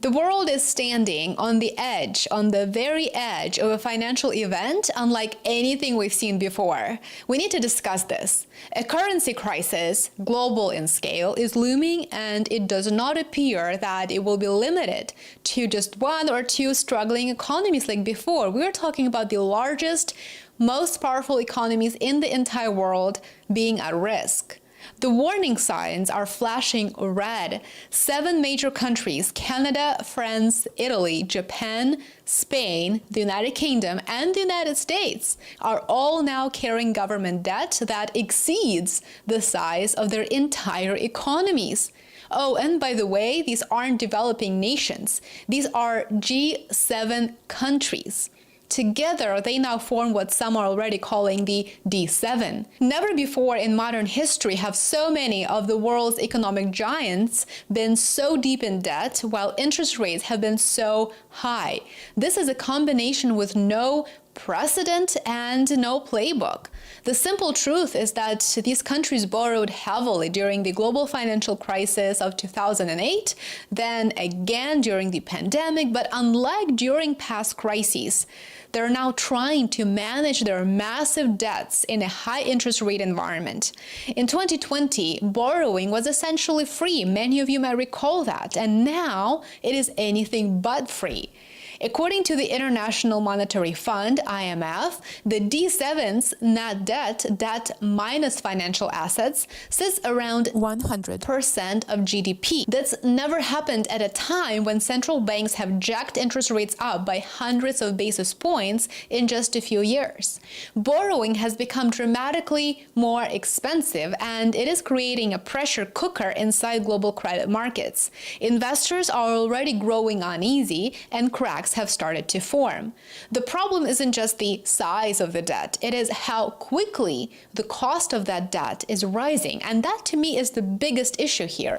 The world is standing on the edge, on the very edge of a financial event unlike anything we've seen before. We need to discuss this. A currency crisis, global in scale, is looming, and it does not appear that it will be limited to just one or two struggling economies like before. We're talking about the largest, most powerful economies in the entire world being at risk. The warning signs are flashing red. 7 major countries, Canada, France, Italy, Japan, Spain, the United Kingdom, and the United States, are all now carrying government debt that exceeds the size of their entire economies. Oh, and by the way, these aren't developing nations. These are G7 countries. Together, they now form what some are already calling the D7. Never before in modern history have so many of the world's economic giants been so deep in debt, while interest rates have been so high. This is a combination with no precedent and no playbook. The simple truth is that these countries borrowed heavily during the global financial crisis of 2008, then again during the pandemic, but unlike during past crises, they're now trying to manage their massive debts in a high interest rate environment. In 2020, borrowing was essentially free. Many of you might recall that, and now it is anything but free. According to the International Monetary Fund, IMF, the D7's net debt minus financial assets, sits around 100% of GDP. That's never happened at a time when central banks have jacked interest rates up by hundreds of basis points in just a few years. Borrowing has become dramatically more expensive, and it is creating a pressure cooker inside global credit markets. Investors are already growing uneasy, and cracks have started to form. The problem isn't just the size of the debt, it is how quickly the cost of that debt is rising, and that to me is the biggest issue here.